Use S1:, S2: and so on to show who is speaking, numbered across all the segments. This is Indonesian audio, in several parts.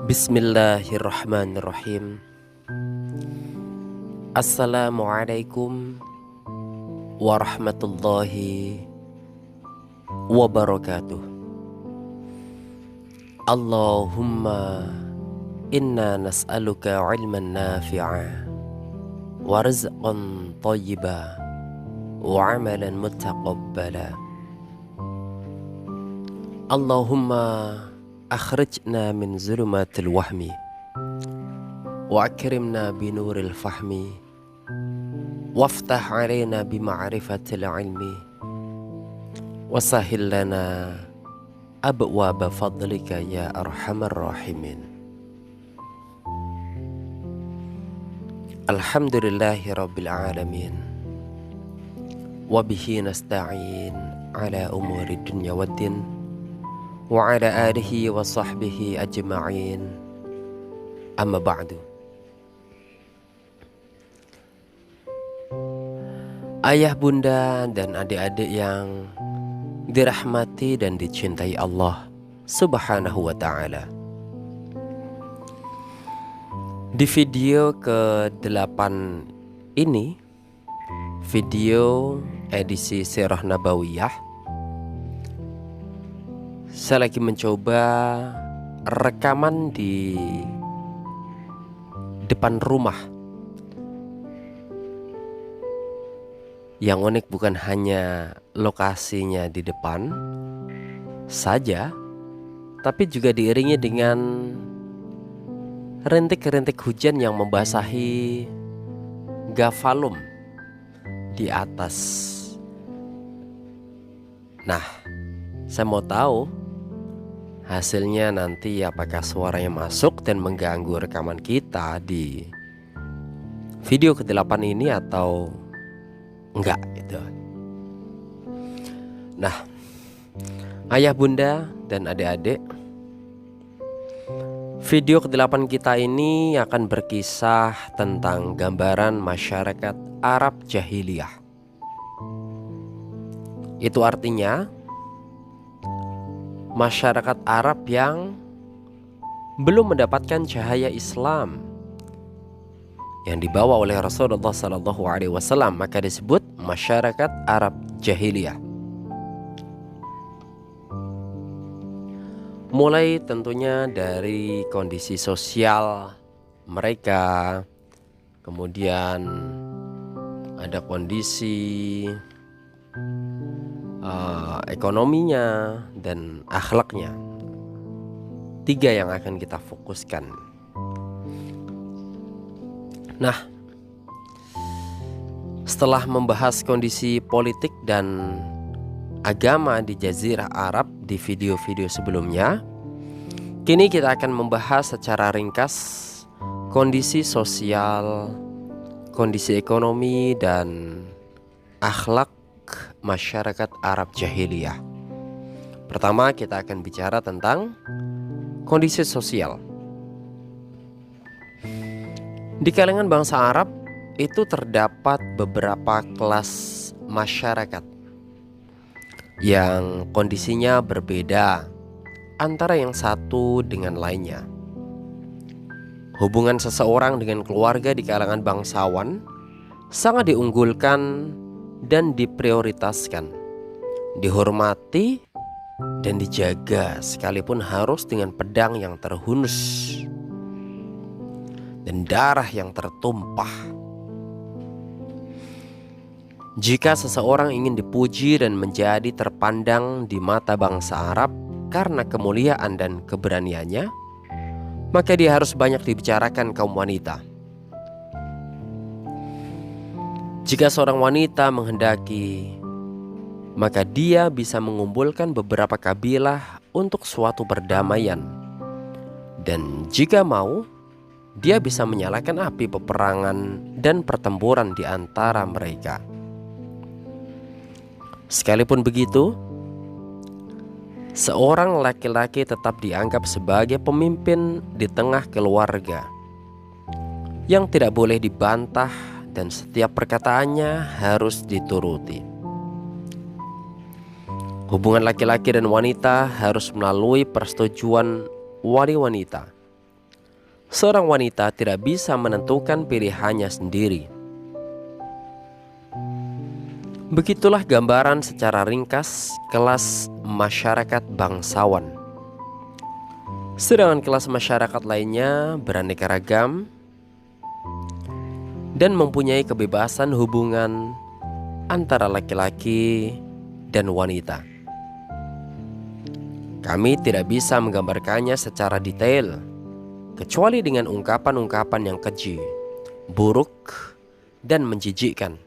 S1: Bismillahirrahmanirrahim. Assalamualaikum warahmatullahi wabarakatuh. Allahumma inna nas'aluka ilman nafi'a wa rizqan thayyiba wa amalan mutaqabbala. Allahumma akhrijna min zulumatil wahmi wa akrimna binuril fahmi waftah alaina bima'rifatil ilmi wasahil lana abwaba fadlika ya arhamar rahimin. Alhamdulillahi rabbil alamin wabihi nasta'in ala umuri dunya waddin wa ala alihi wa sahbihi ajma'in. Amma ba'du. Ayah, bunda, dan adik-adik yang dirahmati dan dicintai Allah Subhanahu wa ta'ala, di video ke-8 ini, video edisi Sirah Nabawiyah, saya lagi mencoba rekaman di depan rumah. Yang unik bukan hanya lokasinya di depan saja, tapi juga diiringi dengan rintik-rintik hujan yang membasahi gafalum di atas. Nah, saya mau tahu hasilnya nanti apakah suaranya masuk dan mengganggu rekaman kita di video ke-8 ini atau enggak gitu. Nah, ayah, bunda, dan adik-adik, video ke-8 kita ini akan berkisah tentang gambaran masyarakat Arab jahiliyah. Itu artinya masyarakat Arab yang belum mendapatkan cahaya Islam yang dibawa oleh Rasulullah SAW, maka disebut masyarakat Arab jahiliyah. Mulai tentunya dari kondisi sosial mereka, kemudian ada kondisi ekonominya dan akhlaknya. 3 yang akan kita fokuskan. Nah, setelah membahas kondisi politik dan agama di Jazirah Arab di video-video sebelumnya, kini kita akan membahas secara ringkas kondisi sosial, kondisi ekonomi, dan akhlak masyarakat Arab jahiliyah. Pertama, kita akan bicara tentang kondisi sosial. Di kalangan bangsa Arab itu terdapat beberapa kelas masyarakat yang kondisinya berbeda antara yang satu dengan lainnya. Hubungan seseorang dengan keluarga di kalangan bangsawan sangat diunggulkan dan diprioritaskan, dihormati dan dijaga, sekalipun harus dengan pedang yang terhunus dan darah yang tertumpah. Jika seseorang ingin dipuji dan menjadi terpandang di mata bangsa Arab karena kemuliaan dan keberaniannya, maka dia harus banyak dibicarakan kaum wanita. Jika seorang wanita menghendaki, maka dia bisa mengumpulkan beberapa kabilah untuk suatu perdamaian. Dan jika mau, dia bisa menyalakan api peperangan dan pertempuran di antara mereka. Sekalipun begitu, seorang laki-laki tetap dianggap sebagai pemimpin di tengah keluarga yang tidak boleh dibantah dan setiap perkataannya harus dituruti. Hubungan laki-laki dan wanita harus melalui persetujuan wali wanita. Seorang wanita tidak bisa menentukan pilihannya sendiri. Begitulah gambaran secara ringkas kelas masyarakat bangsawan. Sedangkan kelas masyarakat lainnya beraneka ragam dan mempunyai kebebasan hubungan antara laki-laki dan wanita. Kami tidak bisa menggambarkannya secara detail, kecuali dengan ungkapan-ungkapan yang keji, buruk, dan menjijikkan.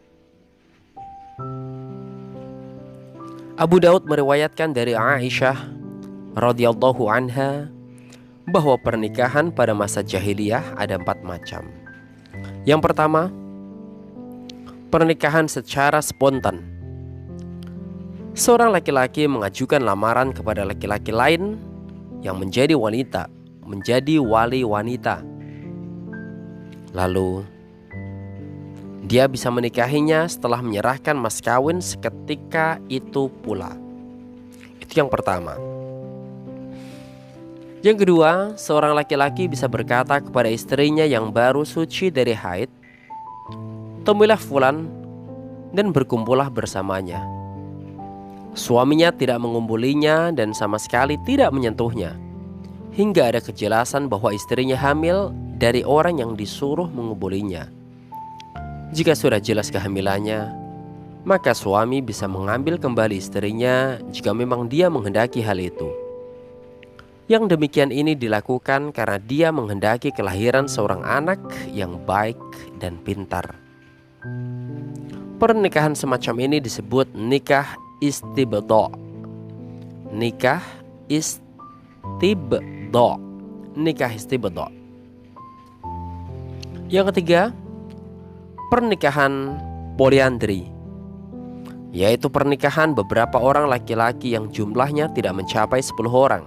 S1: Abu Daud meriwayatkan dari Aisyah radhiyallahu anha bahwa pernikahan pada masa jahiliyah ada 4 macam. Yang pertama, pernikahan secara spontan. Seorang laki-laki mengajukan lamaran kepada laki-laki lain yang menjadi wali wanita. Lalu dia bisa menikahinya setelah menyerahkan mas kawin seketika itu pula. Itu yang pertama. Yang kedua, seorang laki-laki bisa berkata kepada istrinya yang baru suci dari haid, "Temuilah fulan dan berkumpullah bersamanya." Suaminya tidak mengumpulinya dan sama sekali tidak menyentuhnya, hingga ada kejelasan bahwa istrinya hamil dari orang yang disuruh mengumpulinya. Jika sudah jelas kehamilannya, maka suami bisa mengambil kembali istrinya jika memang dia menghendaki hal itu. Yang demikian ini dilakukan karena dia menghendaki kelahiran seorang anak yang baik dan pintar. Pernikahan semacam ini disebut nikah istibdha. Nikah istibdha. Yang ketiga, pernikahan poliandri, yaitu pernikahan beberapa orang laki-laki yang jumlahnya tidak mencapai 10 orang,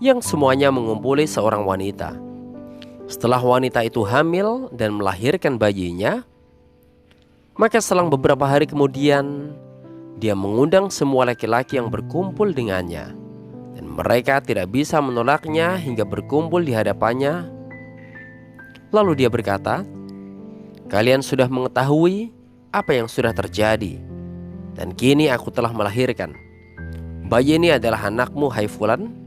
S1: yang semuanya mengumpuli seorang wanita. Setelah wanita itu hamil dan melahirkan bayinya, maka selang beberapa hari kemudian dia mengundang semua laki-laki yang berkumpul dengannya, dan mereka tidak bisa menolaknya hingga berkumpul di hadapannya. Lalu dia berkata, "Kalian sudah mengetahui apa yang sudah terjadi, dan kini aku telah melahirkan. Bayi ini adalah anakmu, hai fulan."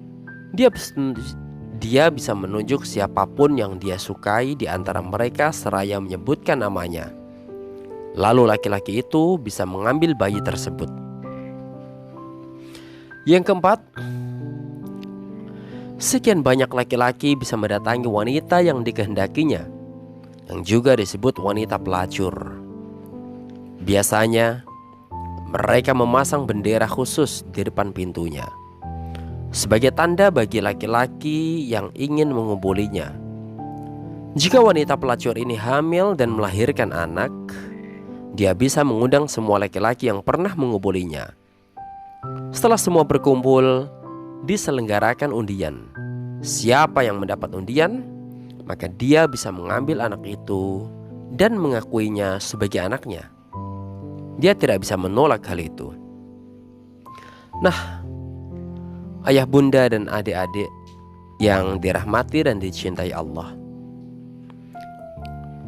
S1: Dia bisa menunjuk siapapun yang dia sukai di antara mereka seraya menyebutkan namanya. Lalu laki-laki itu bisa mengambil bayi tersebut. Yang keempat, sekian banyak laki-laki bisa mendatangi wanita yang dikehendakinya, yang juga disebut wanita pelacur. Biasanya mereka memasang bendera khusus di depan pintunya sebagai tanda bagi laki-laki yang ingin mengumpulinya. Jika wanita pelacur ini hamil dan melahirkan anak, dia bisa mengundang semua laki-laki yang pernah mengumpulinya. Setelah semua berkumpul, diselenggarakan undian. Siapa yang mendapat undian, maka dia bisa mengambil anak itu dan mengakuinya sebagai anaknya. Dia tidak bisa menolak hal itu. Nah, ayah bunda dan adik-adik yang dirahmati dan dicintai Allah,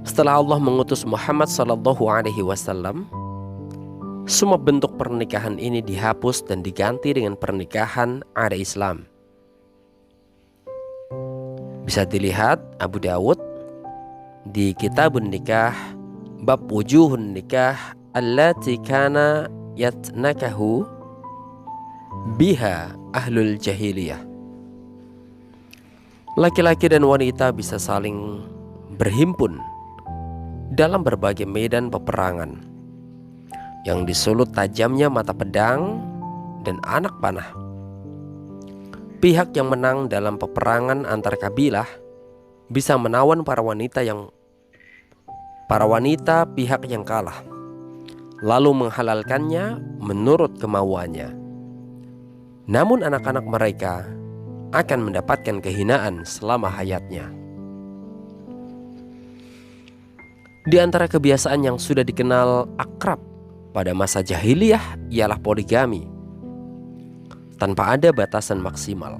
S1: setelah Allah mengutus Muhammad SAW, semua bentuk pernikahan ini dihapus dan diganti dengan pernikahan ada Islam. Bisa dilihat Abu Dawud di Kitabun Nikah, bab wujuhun nikah allati kana yatnakahu biha ahlul jahiliyah. Laki-laki dan wanita bisa saling berhimpun dalam berbagai medan peperangan yang disulut tajamnya mata pedang dan anak panah. Pihak yang menang dalam peperangan antar kabilah bisa menawan para wanita pihak yang kalah, lalu menghalalkannya menurut kemauannya. Namun anak-anak mereka akan mendapatkan kehinaan selama hayatnya. Di antara kebiasaan yang sudah dikenal akrab pada masa jahiliyah ialah poligami tanpa ada batasan maksimal.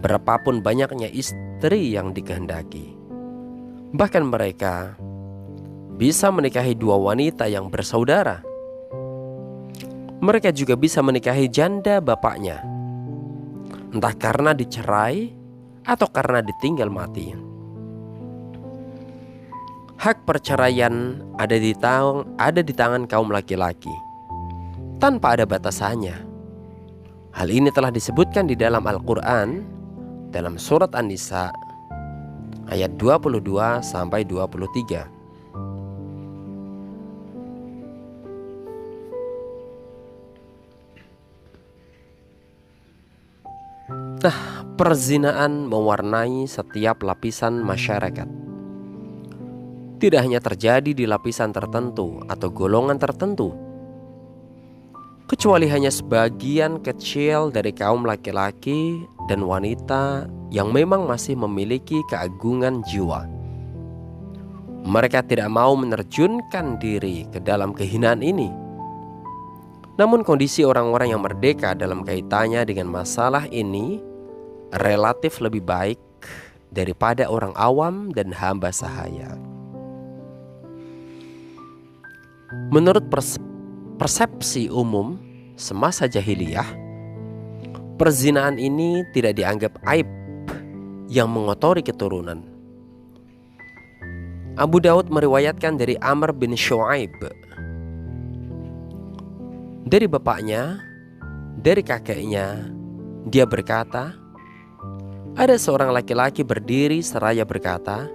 S1: berapapun banyaknya istri yang dikehendaki. Bahkan mereka bisa menikahi dua wanita yang bersaudara. Mereka juga bisa menikahi janda bapaknya, entah karena dicerai atau karena ditinggal mati. Hak perceraian ada di tangan kaum laki-laki tanpa ada batasannya. Hal ini telah disebutkan di dalam Al-Quran dalam surat An-Nisa ayat 22 sampai 23. Nah, perzinaan mewarnai setiap lapisan masyarakat. Tidak hanya terjadi di lapisan tertentu atau golongan tertentu, kecuali hanya sebagian kecil dari kaum laki-laki dan wanita yang memang masih memiliki keagungan jiwa. Mereka tidak mau menerjunkan diri ke dalam kehinaan ini. Namun kondisi orang-orang yang merdeka dalam kaitannya dengan masalah ini relatif lebih baik daripada orang awam dan hamba sahaya. Menurut persepsi umum semasa jahiliyah, perzinaan ini tidak dianggap aib yang mengotori keturunan. Abu Daud meriwayatkan dari Amr bin Shu'aib, dari bapaknya, dari kakeknya, dia berkata, ada seorang laki-laki berdiri seraya berkata,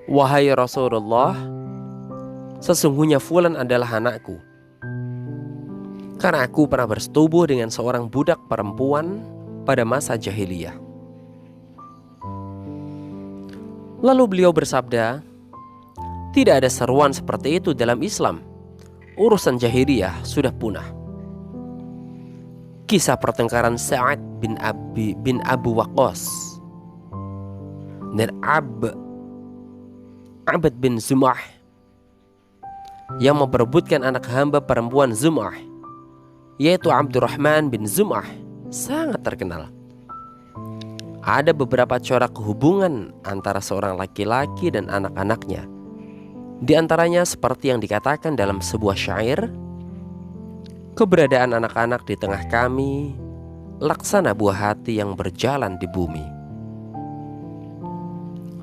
S1: "Wahai Rasulullah, sesungguhnya Fulan adalah anakku, karena aku pernah bersetubuh dengan seorang budak perempuan pada masa jahiliyah." Lalu beliau bersabda, tidak ada seruan seperti itu dalam Islam. Urusan jahiliyah sudah punah. Kisah pertengkaran Sa'ad bin Abu Waqqas dan Abd bin Zum'ah yang memperebutkan anak hamba perempuan Zum'ah, yaitu Abdurrahman bin Zum'ah, sangat terkenal. Ada beberapa corak hubungan antara seorang laki-laki dan anak-anaknya. Di antaranya seperti yang dikatakan dalam sebuah syair, keberadaan anak-anak di tengah kami laksana buah hati yang berjalan di bumi.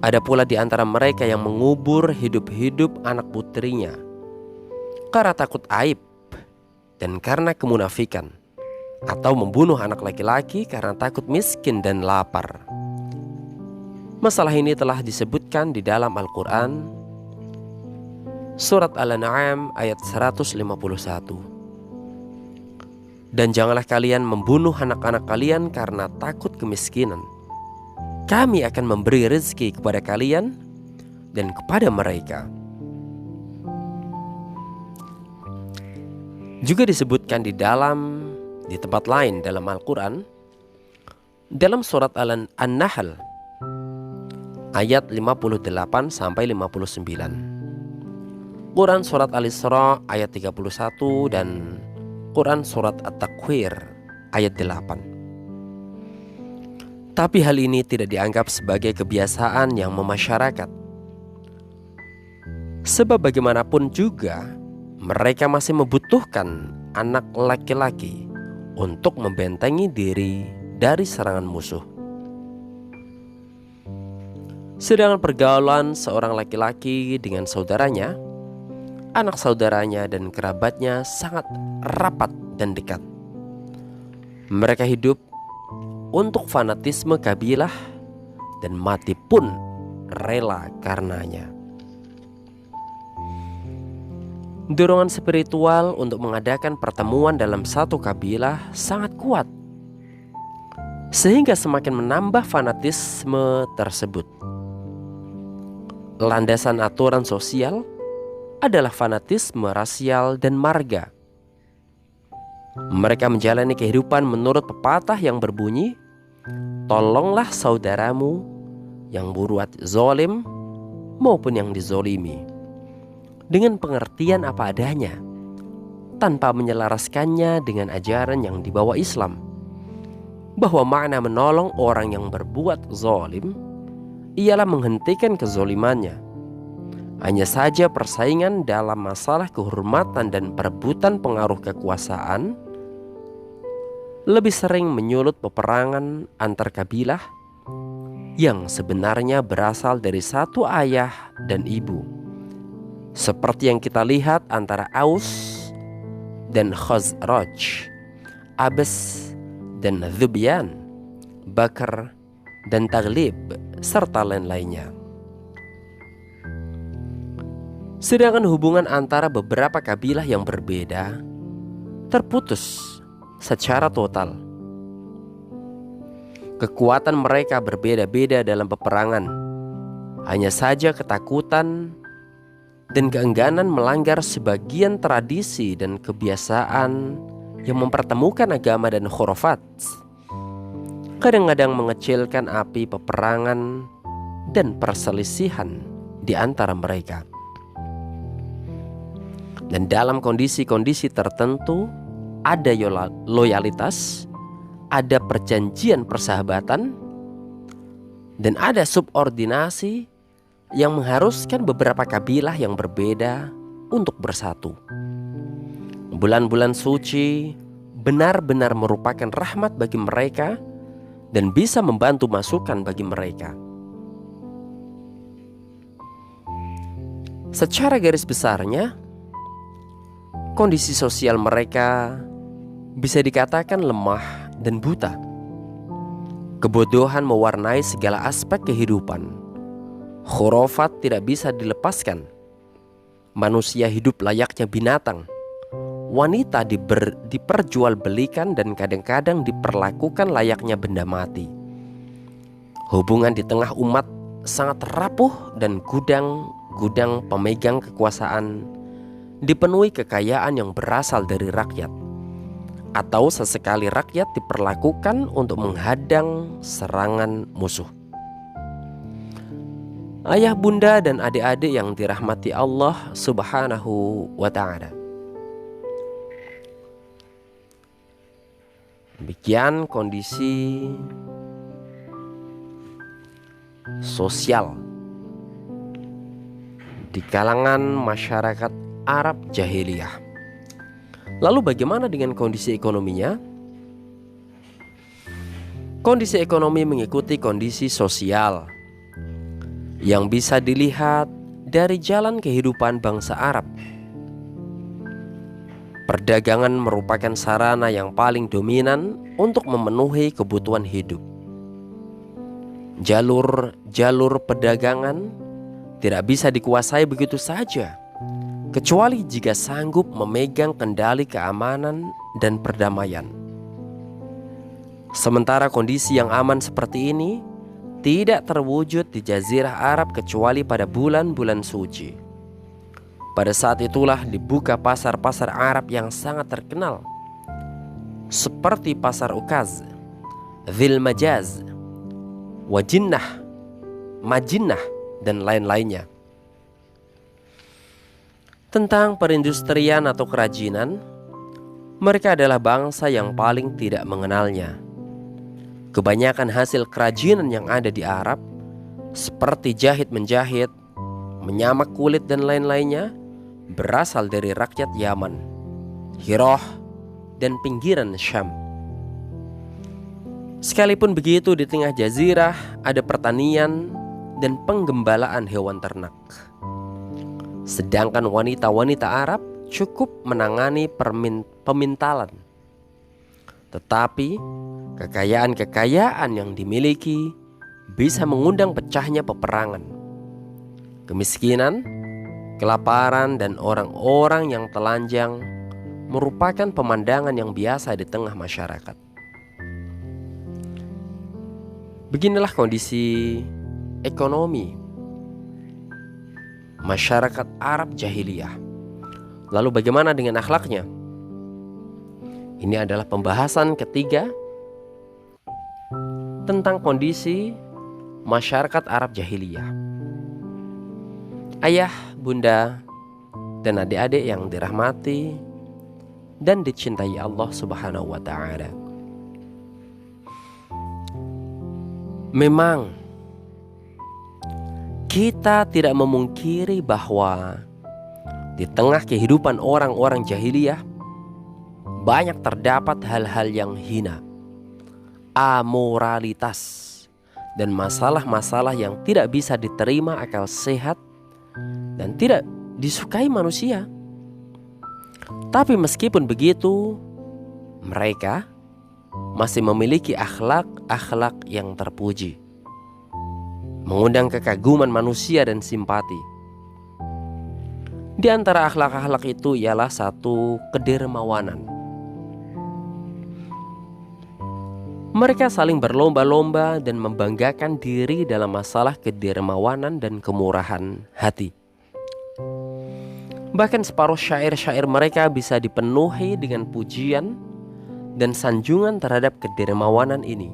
S1: Ada pula di antara mereka yang mengubur hidup-hidup anak putrinya karena takut aib dan karena kemunafikan, atau membunuh anak laki-laki karena takut miskin dan lapar. Masalah ini telah disebutkan di dalam Al-Quran surat Al-An'am ayat 151. Dan janganlah kalian membunuh anak-anak kalian karena takut kemiskinan. Kami akan memberi rezeki kepada kalian dan kepada mereka. Juga disebutkan di tempat lain dalam Al-Quran, dalam surat An-Nahl ayat 58 sampai 59, Quran surat Al-Isra ayat 31, dan Quran surat At-Takwir ayat 8. Tapi hal ini tidak dianggap sebagai kebiasaan yang memasyarakat, sebab bagaimanapun juga mereka masih membutuhkan anak laki-laki untuk membentengi diri dari serangan musuh. Sedangkan pergaulan seorang laki-laki dengan saudaranya, anak saudaranya dan kerabatnya sangat rapat dan dekat. Mereka hidup untuk fanatisme kabilah dan mati pun rela karenanya. Dorongan spiritual untuk mengadakan pertemuan dalam satu kabilah sangat kuat, sehingga semakin menambah fanatisme tersebut. Landasan aturan sosial adalah fanatisme rasial dan marga. Mereka menjalani kehidupan menurut pepatah yang berbunyi, tolonglah saudaramu yang berbuat zalim maupun yang dizolimi dengan pengertian apa adanya, tanpa menyelaraskannya dengan ajaran yang dibawa Islam. bahwa makna menolong orang yang berbuat zalim ialah menghentikan kezolimannya. Hanya saja persaingan dalam masalah kehormatan dan perebutan pengaruh kekuasaan lebih sering menyulut peperangan antar kabilah yang sebenarnya berasal dari satu ayah dan ibu, seperti yang kita lihat antara Aus dan Khazraj, Abs dan Dzubyan, Bakar dan Taghlib, serta lain-lainnya. Sedangkan hubungan antara beberapa kabilah yang berbeda terputus secara total. Kekuatan mereka berbeda-beda dalam peperangan. Hanya saja ketakutan dan keengganan melanggar sebagian tradisi dan kebiasaan yang mempertemukan agama dan khurafat kadang-kadang mengecilkan api peperangan dan perselisihan di antara mereka. Dan dalam kondisi-kondisi tertentu ada loyalitas, ada perjanjian persahabatan, dan ada subordinasi yang mengharuskan beberapa kabilah yang berbeda untuk bersatu. Bulan-bulan suci benar-benar merupakan rahmat bagi mereka dan bisa membantu masukan bagi mereka. Secara garis besarnya, kondisi sosial mereka bisa dikatakan lemah dan buta. Kebodohan mewarnai segala aspek kehidupan. Khurafat tidak bisa dilepaskan. Manusia hidup layaknya binatang. Wanita diperjualbelikan dan kadang-kadang diperlakukan layaknya benda mati. Hubungan di tengah umat sangat rapuh dan gudang-gudang pemegang kekuasaan dipenuhi kekayaan yang berasal dari rakyat, atau sesekali rakyat diperlakukan untuk menghadang serangan musuh. Ayah, bunda, dan adik-adik yang dirahmati Allah Subhanahu wa Ta'ala, demikian kondisi sosial di kalangan masyarakat Arab jahiliyah. Lalu bagaimana dengan kondisi ekonominya? Kondisi ekonomi mengikuti kondisi sosial yang bisa dilihat dari jalan kehidupan bangsa Arab. Perdagangan merupakan sarana yang paling dominan untuk memenuhi kebutuhan hidup. Jalur perdagangan tidak bisa dikuasai begitu saja, kecuali jika sanggup memegang kendali keamanan dan perdamaian. Sementara kondisi yang aman seperti ini tidak terwujud di Jazirah Arab kecuali pada bulan-bulan suci. Pada saat itulah dibuka pasar-pasar Arab yang sangat terkenal, seperti Pasar Ukaz, Dzil Majaz, Wajinnah, Majinnah, dan lain-lainnya. Tentang perindustrian atau kerajinan, mereka adalah bangsa yang paling tidak mengenalnya. Kebanyakan hasil kerajinan yang ada di Arab, seperti jahit-menjahit, menyamak kulit, dan lain-lainnya, berasal dari rakyat Yaman, Hirah, dan pinggiran Syam. Sekalipun begitu, di tengah jazirah ada pertanian dan penggembalaan hewan ternak. Sedangkan wanita-wanita Arab cukup menangani pemintalan. Tetapi kekayaan-kekayaan yang dimiliki bisa mengundang pecahnya peperangan, kemiskinan, kelaparan, dan orang-orang yang telanjang merupakan pemandangan yang biasa di tengah masyarakat. Beginilah kondisi ekonomi masyarakat Arab jahiliyah. Lalu bagaimana dengan akhlaknya? Ini adalah pembahasan ketiga tentang kondisi masyarakat Arab jahiliyah. Ayah, bunda, dan adik-adik yang dirahmati dan dicintai Allah Subhanahu wa Ta'ala, Memang kita tidak memungkiri bahwa di tengah kehidupan orang-orang jahiliyah banyak terdapat hal-hal yang hina, amoralitas, dan masalah-masalah yang tidak bisa diterima akal sehat dan tidak disukai manusia. Tapi meskipun begitu, mereka masih memiliki akhlak-akhlak yang terpuji, mengundang kekaguman manusia dan simpati. Di antara akhlak-akhlak itu ialah satu, kedermawanan. Mereka saling berlomba-lomba dan membanggakan diri dalam masalah kedermawanan dan kemurahan hati. Bahkan separuh syair-syair mereka bisa dipenuhi dengan pujian dan sanjungan terhadap kedermawanan ini.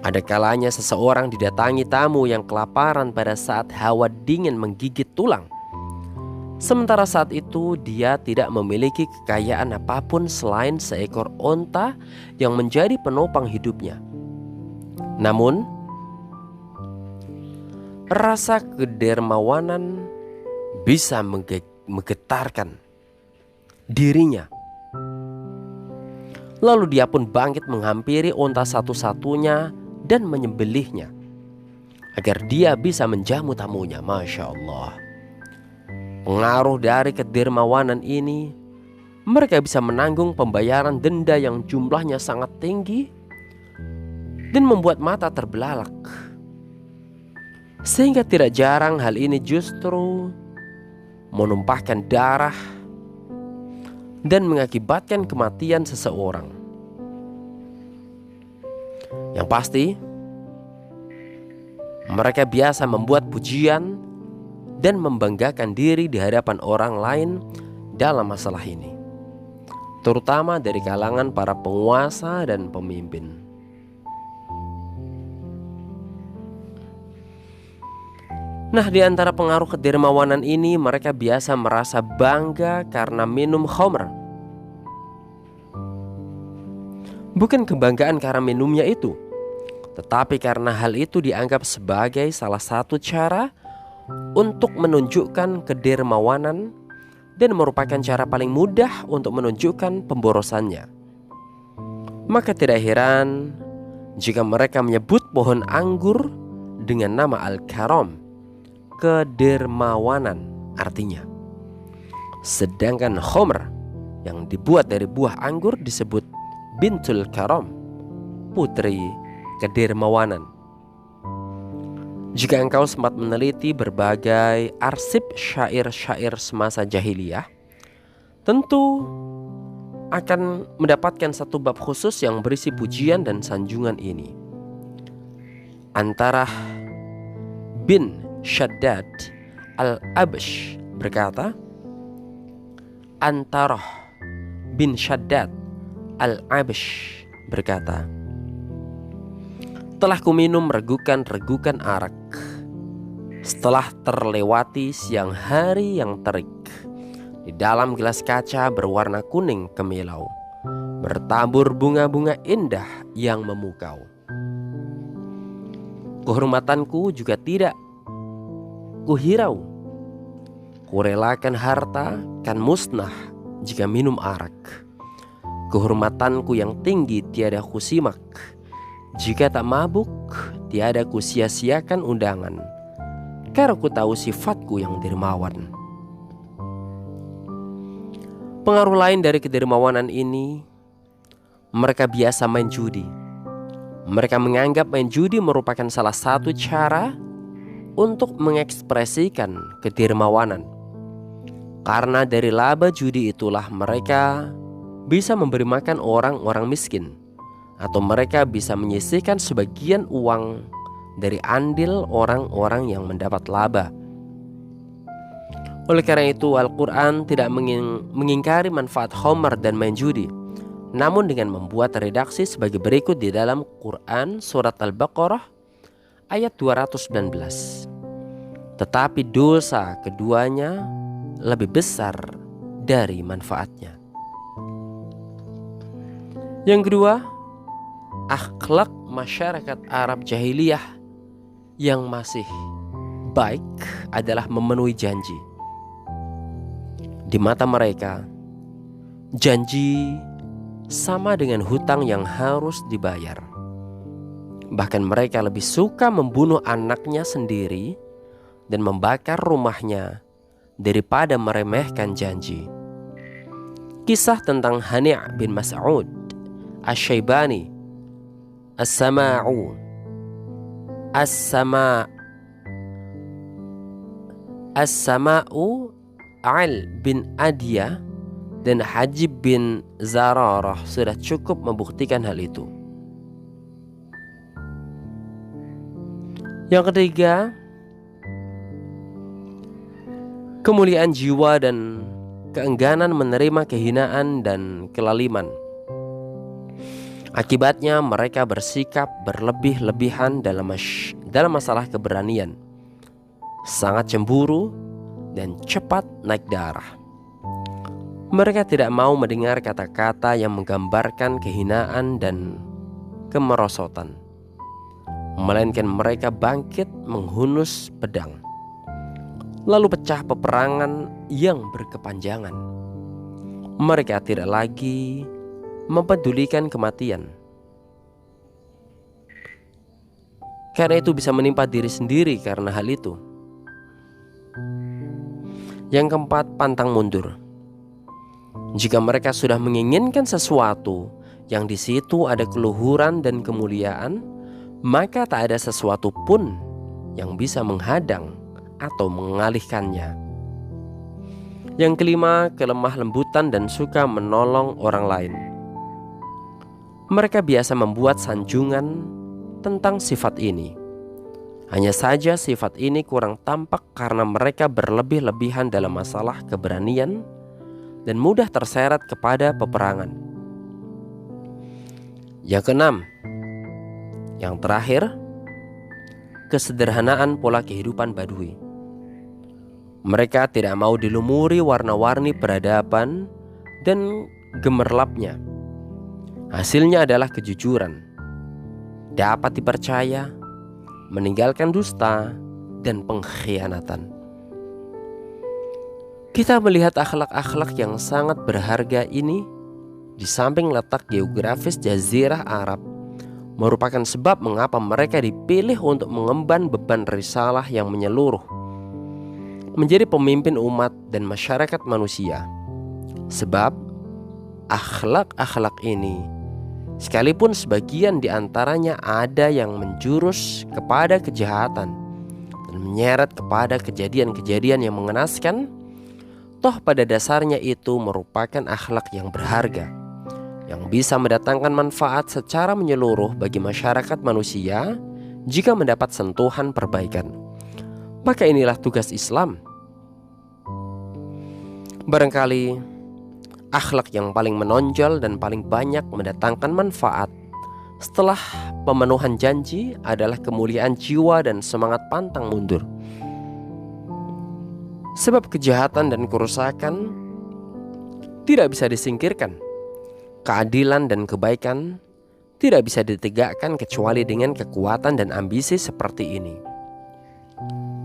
S1: Ada kalanya seseorang didatangi tamu yang kelaparan pada saat hawa dingin menggigit tulang. Sementara saat itu dia tidak memiliki kekayaan apapun selain seekor onta yang menjadi penopang hidupnya. Namun, rasa kedermawanan bisa menggetarkan dirinya. Lalu dia pun bangkit menghampiri onta satu-satunya dan menyembelihnya agar dia bisa menjamu tamunya. Masya Allah. Pengaruh dari kedermawanan ini, mereka bisa menanggung pembayaran denda yang jumlahnya sangat tinggi dan membuat mata terbelalak. Sehingga tidak jarang hal ini justru menumpahkan darah dan mengakibatkan kematian seseorang. Yang pasti, mereka biasa membuat pujian dan membanggakan diri di hadapan orang lain dalam masalah ini, terutama dari kalangan para penguasa dan pemimpin. Nah, di antara pengaruh kedermawanan ini, mereka biasa merasa bangga karena minum khamr. Bukan kebanggaan karena minumnya itu, tetapi karena hal itu dianggap sebagai salah satu cara untuk menunjukkan kedermawanan dan merupakan cara paling mudah untuk menunjukkan pemborosannya. Maka tidak heran jika mereka menyebut pohon anggur dengan nama Al-Karam, kedermawanan artinya. Sedangkan khamr yang dibuat dari buah anggur disebut Bintul Karam, putri kedermawanan. Jika engkau sempat meneliti berbagai arsip syair-syair semasa jahiliyah, tentu akan mendapatkan satu bab khusus yang berisi pujian dan sanjungan ini. Antarah bin Shaddad al-Absh berkata, Antarah bin Shaddad al-Absh berkata, telah kuminum regukan-regukan arak setelah terlewati siang hari yang terik. Di dalam gelas kaca berwarna kuning kemilau, bertabur bunga-bunga indah yang memukau. Kehormatanku juga tidak kuhirau. Kurelakan harta kan musnah jika minum arak. Kehormatanku yang tinggi tiada kusimak. Jika tak mabuk, tiada ku sia-siakan undangan, karena ku tahu sifatku yang dermawan. Pengaruh lain dari kedermawanan ini, mereka biasa main judi. Mereka menganggap main judi merupakan salah satu cara untuk mengekspresikan kedermawanan. Karena dari laba judi itulah mereka bisa memberi makan orang-orang miskin, atau mereka bisa menyisihkan sebagian uang dari andil orang-orang yang mendapat laba. Oleh karena itu, Al-Quran tidak mengingkari manfaat khamr dan main judi, namun dengan membuat redaksi sebagai berikut di dalam Quran Surat Al-Baqarah ayat 219. Tetapi dosa keduanya lebih besar dari manfaatnya. Yang kedua, akhlak masyarakat Arab jahiliyah yang masih baik adalah memenuhi janji. Di mata mereka, janji sama dengan hutang yang harus dibayar. Bahkan mereka lebih suka membunuh anaknya sendiri dan membakar rumahnya daripada meremehkan janji. Kisah tentang Hani' bin Mas'ud Asy-Syaibani As-Sama'u As-Sama'u Al bin Adiyah dan Hajib bin Zararah sudah cukup membuktikan hal itu. Yang ketiga, kemuliaan jiwa dan keengganan menerima kehinaan dan kelaliman. Akibatnya mereka bersikap berlebih-lebihan dalam masalah keberanian, sangat cemburu dan cepat naik darah. Mereka tidak mau mendengar kata-kata yang menggambarkan kehinaan dan kemerosotan, melainkan mereka bangkit menghunus pedang, lalu pecah peperangan yang berkepanjangan. Mereka tidak lagi mempedulikan kematian, karena itu bisa menimpa diri sendiri karena hal itu. Yang keempat, pantang mundur. Jika mereka sudah menginginkan sesuatu yang di situ ada keluhuran dan kemuliaan, maka tak ada sesuatu pun yang bisa menghadang atau mengalihkannya. Yang kelima, kelemah lembutan dan suka menolong orang lain. Mereka biasa membuat sanjungan tentang sifat ini. Hanya saja sifat ini kurang tampak karena mereka berlebih-lebihan dalam masalah keberanian dan mudah terseret kepada peperangan. Yang keenam, yang terakhir, kesederhanaan pola kehidupan Badui. Mereka tidak mau dilumuri warna-warni peradaban dan gemerlapnya. Hasilnya adalah kejujuran, dapat dipercaya, meninggalkan dusta, dan pengkhianatan. Kita melihat akhlak-akhlak yang sangat berharga ini di samping letak geografis Jazirah Arab merupakan sebab mengapa mereka dipilih untuk mengemban beban risalah yang menyeluruh, menjadi pemimpin umat dan masyarakat manusia. Sebab akhlak-akhlak ini, sekalipun sebagian di antaranya ada yang menjurus kepada kejahatan dan menyeret kepada kejadian-kejadian yang mengenaskan, toh pada dasarnya itu merupakan akhlak yang berharga, yang bisa mendatangkan manfaat secara menyeluruh bagi masyarakat manusia jika mendapat sentuhan perbaikan. Maka inilah tugas Islam. Barangkali akhlak yang paling menonjol dan paling banyak mendatangkan manfaat setelah pemenuhan janji adalah kemuliaan jiwa dan semangat pantang mundur. Sebab kejahatan dan kerusakan tidak bisa disingkirkan. Keadilan dan kebaikan tidak bisa ditegakkan kecuali dengan kekuatan dan ambisi seperti ini.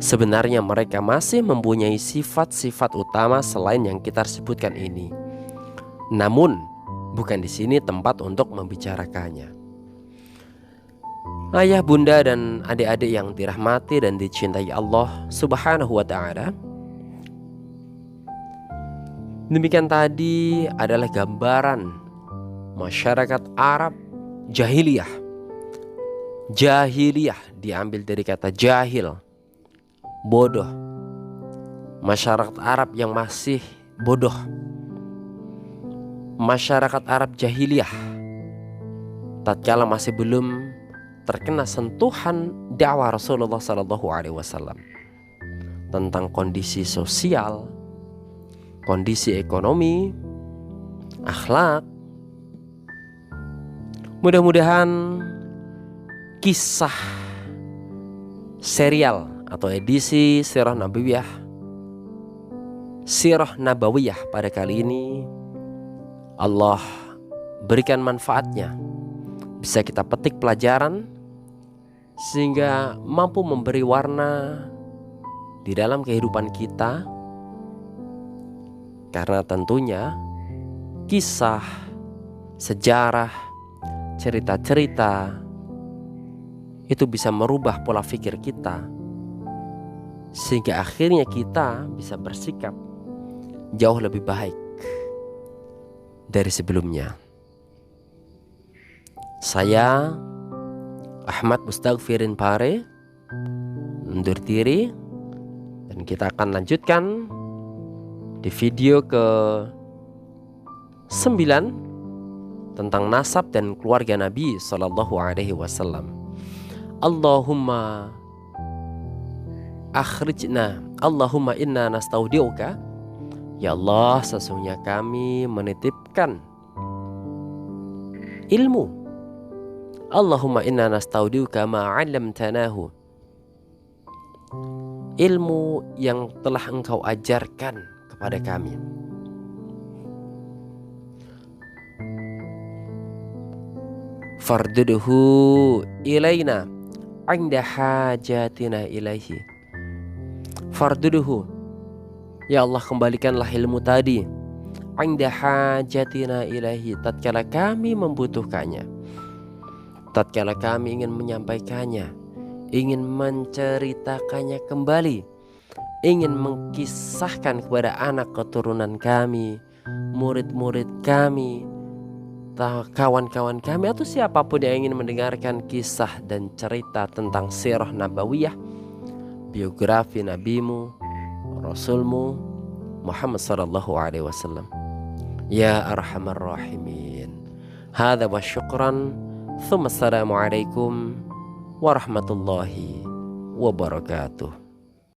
S1: Sebenarnya mereka masih mempunyai sifat-sifat utama selain yang kita sebutkan ini. Namun, bukan di sini tempat untuk membicarakannya. Ayah, bunda, dan adik-adik yang dirahmati dan dicintai Allah Subhanahu wa ta'ala, demikian tadi adalah gambaran masyarakat Arab jahiliyah. Jahiliyah diambil dari kata jahil, bodoh. Masyarakat Arab yang masih bodoh. Masyarakat Arab jahiliyah tatkala masih belum terkena sentuhan dakwah Rasulullah SAW tentang kondisi sosial, kondisi ekonomi, akhlak. Mudah-mudahan kisah serial atau edisi Sirah Nabawiyah pada kali ini Allah berikan manfaatnya bisa kita petik pelajaran sehingga mampu memberi warna di dalam kehidupan kita. Karena tentunya kisah, sejarah, cerita-cerita itu bisa merubah pola pikir kita, sehingga akhirnya kita bisa bersikap jauh lebih baik dari sebelumnya. Saya Ahmad Mustaghfirin Pare undur diri, dan kita akan lanjutkan di video ke-9 tentang nasab dan keluarga Nabi Sallallahu Alaihi Wasallam. Allahumma akhrijna, Allahumma inna nastaudiuka. Ya Allah, sesungguhnya kami menitipkan ilmu. Allahumma inna nastaudiuka ma 'allamtanahu, ilmu yang telah Engkau ajarkan kepada kami. Fardudhu ilaina 'inda hajatina ilaihi. Fardudhu, ya Allah, kembalikanlah ilmu tadi 'inda hajatina ilaihi, tatkala kami membutuhkannya, tatkala kami ingin menyampaikannya, ingin menceritakannya kembali, ingin mengkisahkan kepada anak keturunan kami, murid-murid kami, kawan-kawan kami, atau siapapun yang ingin mendengarkan kisah dan cerita tentang sirah nabawiyah, biografi nabimu, rasulmu Muhammad sallallahu alaihi wasallam. Ya arhamar rahimin. Hadza wa syukran. Assalamualaikum warahmatullahi wabarakatuh.